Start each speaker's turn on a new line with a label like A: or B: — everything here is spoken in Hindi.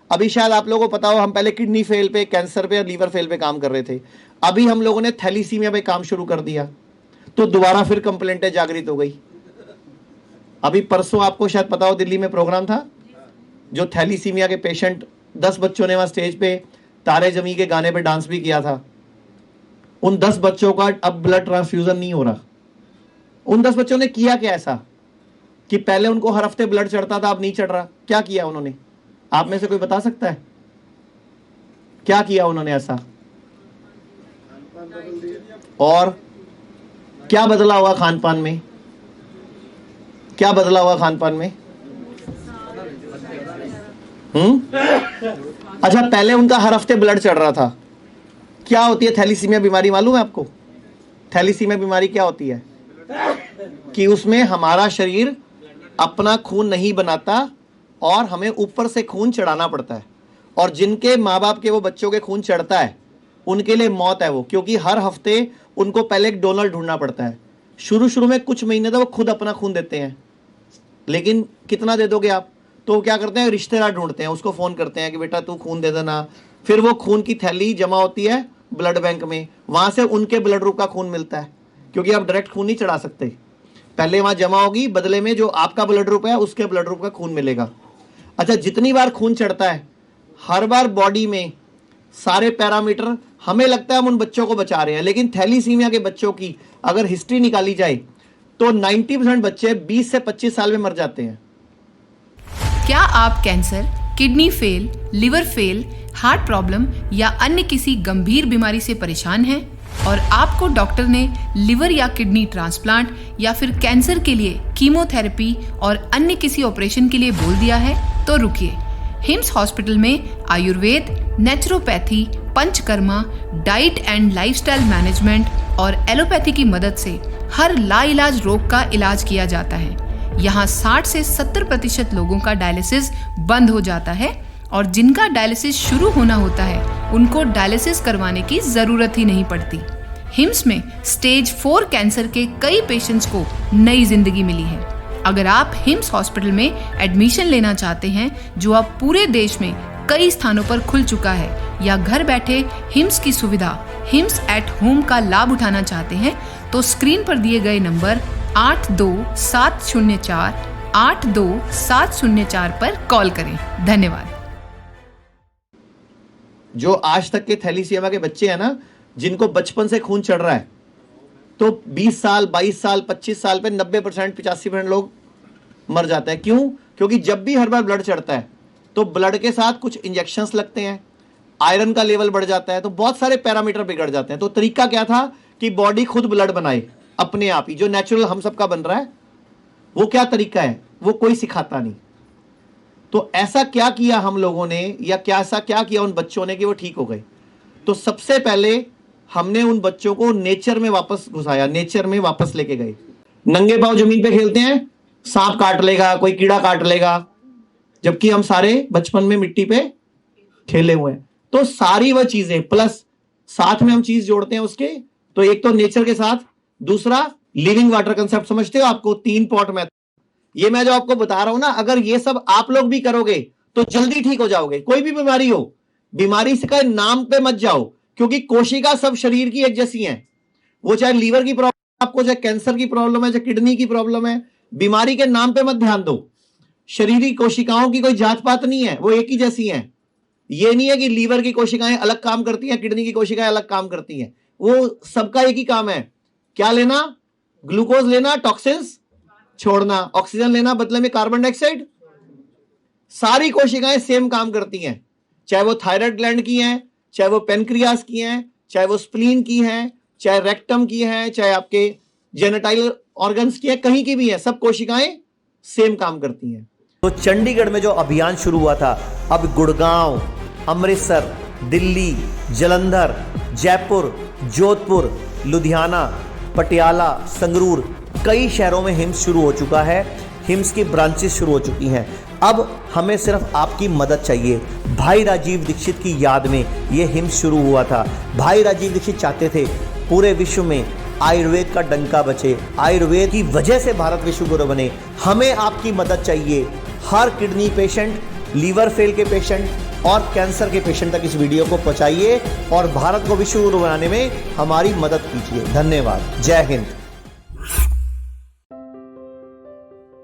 A: अभी शायद आप लोगों को पता हो, हम पहले किडनी फेल पे, कैंसर पे और लीवर फेल पे काम कर रहे थे। अभी हम लोगों ने थैलीसीमिया पे काम शुरू कर दिया, तो दोबारा फिर कंप्लेंटें जागृत हो गई। अभी परसों आपको शायद पता हो, दिल्ली में प्रोग्राम था, जो थैलीसीमिया के पेशेंट 10 बच्चों ने वहां स्टेज पे तारे जमी के गाने पे डांस भी किया था। उन 10 बच्चों का अब ब्लड ट्रांसफ्यूजन नहीं हो रहा। उन 10 बच्चों ने किया क्या ऐसा कि पहले उनको हर हफ्ते ब्लड चढ़ता था, अब नहीं चढ़ रहा? क्या किया उन्होंने? आप में से कोई बता सकता है क्या किया उन्होंने ऐसा? और क्या बदला हुआ खान पान में? क्या बदला हुआ खान पान में? अच्छा, पहले उनका हर हफ्ते ब्लड चढ़ रहा था। क्या होती है थैलीसीमिया बीमारी, मालूम है आपको? थैलीसीमिया बीमारी क्या होती है? कि उसमें हमारा शरीर अपना खून नहीं बनाता और हमें ऊपर से खून चढ़ाना पड़ता है। और जिनके माँ बाप के वो बच्चों के खून चढ़ता है, उनके लिए मौत है वो, क्योंकि हर हफ्ते उनको पहले एक डोनर ढूंढना पड़ता है। शुरू में कुछ महीने तक वो खुद अपना खून देते हैं, लेकिन कितना दे दोगे आप? तो वो क्या करते हैं, रिश्तेदार ढूंढते हैं, उसको फोन करते हैं कि बेटा तू खून दे देना। फिर वो खून की थैली जमा होती है ब्लड बैंक में, वहां से उनके ब्लड ग्रुप का खून मिलता है, क्योंकि आप डायरेक्ट खून नहीं चढ़ा सकते। पहले वहां जमा होगी, बदले में जो आपका ब्लड ग्रुप है उसके ब्लड ग्रुप का खून मिलेगा। अच्छा, जितनी बार खून चढ़ता है, हर बार बॉडी में सारे पैरामीटर, हमें लगता है हम उन बच्चों को बचा रहे हैं, लेकिन थैलीसीमिया के बच्चों की अगर हिस्ट्री निकाली जाए तो 90% बच्चे 20 से 25 साल में मर जाते हैं।
B: क्या आप cancer, kidney fail, liver fail, heart problem या अन्य किसी गंभीर बीमारी से परेशान हैं और आपको डॉक्टर ने लिवर या किडनी ट्रांसप्लांट या फिर कैंसर के लिए कीमोथेरेपी और अन्य किसी ऑपरेशन के लिए बोल दिया है? तो रुकिए, हिम्स हॉस्पिटल में Ayurveda, naturopathy, panchakarma, diet and lifestyle management और एलोपैथी की मदद से हर लाइलाज रोग का इलाज किया जाता है। यहाँ 60 से 70% लोगों का डायलिसिस बंद हो जाता है और जिनका डायलिसिस शुरू होना होता है उनको डायलिसिस करवाने की जरूरत ही नहीं पड़ती। हिम्स में स्टेज 4 कैंसर के कई पेशेंट्स को नई जिंदगी मिली है। अगर आप हिम्स हॉस्पिटल में एडमिशन लेना चाहते हैं, जो अब पूरे देश में कई स्थानों पर खुल चुका है, या घर बैठे हिम्स की सुविधा हिम्स एट होम का लाभ उठाना चाहते हैं, तो स्क्रीन पर दिए गए नंबर 8270482704 पर कॉल करें। धन्यवाद।
A: जो आज तक के थैलीसीमिया के बच्चे हैं ना, जिनको बचपन से खून चढ़ रहा है, तो 20 साल, 22 साल, 25 साल पे 90%, 85% लोग मर जाते हैं। क्यों? क्योंकि जब भी हर बार ब्लड चढ़ता है तो ब्लड के साथ कुछ इंजेक्शंस लगते हैं, आयरन का लेवल बढ़ जाता है, तो बहुत सारे पैरामीटर बिगड़ जाते हैं। तो तरीका क्या था कि बॉडी खुद ब्लड बनाए अपने आप ही, जो नेचुरल हम सबका बन रहा है। वो क्या तरीका है, वो कोई सिखाता नहीं। तो ऐसा क्या किया हम लोगों ने, या ऐसा क्या किया उन बच्चों ने कि वो ठीक हो गए? तो सबसे पहले हमने उन बच्चों को नेचर में वापस घुसाया, नेचर में वापस लेके गए। नंगे पांव जमीन पे खेलते हैं, सांप काट लेगा, कोई कीड़ा काट लेगा, जबकि हम सारे बचपन में मिट्टी पे खेले हुए हैं। तो सारी वह चीजें प्लस साथ में हम चीज जोड़ते हैं उसके, तो एक तो नेचर के साथ, दूसरा लिविंग वाटर कंसेप्ट समझते हो आपको, 3 पॉट मेथड। ये मैं जो आपको बता रहा हूं ना, अगर ये सब आप लोग भी करोगे तो जल्दी ठीक हो जाओगे। कोई भी बीमारी हो, बीमारी से नाम पे मत जाओ, क्योंकि कोशिका सब शरीर की एक जैसी हैं। वो चाहे लीवर की प्रॉब्लम आपको, चाहे कैंसर की प्रॉब्लम है, चाहे किडनी की प्रॉब्लम है, बीमारी के नाम पे मत ध्यान दो। शरीरी कोशिकाओं की कोई जात पात नहीं है, वो एक ही जैसी हैं। ये नहीं है कि लीवर की कोशिकाएं अलग काम करती हैं, किडनी की कोशिकाएं अलग काम करती हैं। वो सबका एक ही काम है, क्या लेना? ग्लूकोज लेना, टॉक्सिन्स छोड़ना, ऑक्सीजन लेना, बदले में कार्बन डाइऑक्साइड। सारी कोशिकाएं सेम काम करती हैं, चाहे वो थायराइड ग्लैंड की हैं, चाहे वो पेनक्रियास की हैं, चाहे वो स्प्लीन की हैं, चाहे रेक्टम की हैं, चाहे आपके जेनेटाइल ऑर्गन्स की है, कहीं की भी है, सब कोशिकाएं सेम काम करती हैं। तो चंडीगढ़ में जो अभियान शुरू हुआ था, अब गुड़गांव, अमृतसर, दिल्ली, जालंधर, जयपुर, जोधपुर, लुधियाना, पटियाला, संगरूर, कई शहरों में हिम्स शुरू हो चुका है। हिम्स की ब्रांचेस शुरू हो चुकी हैं। अब हमें सिर्फ आपकी मदद चाहिए। भाई राजीव दीक्षित की याद में ये हिम्स शुरू हुआ था। भाई राजीव दीक्षित चाहते थे पूरे विश्व में आयुर्वेद का डंका बचे, आयुर्वेद की वजह से भारत विश्व गुरु बने। हमें आपकी मदद चाहिए। हर किडनी पेशेंट, लीवर फेल के पेशेंट, और कैंसर के पेशेंट तक इस वीडियो को पहुंचाइए और भारत को विश्व गुरु बनाने में हमारी मदद कीजिए। धन्यवाद। जय हिंद।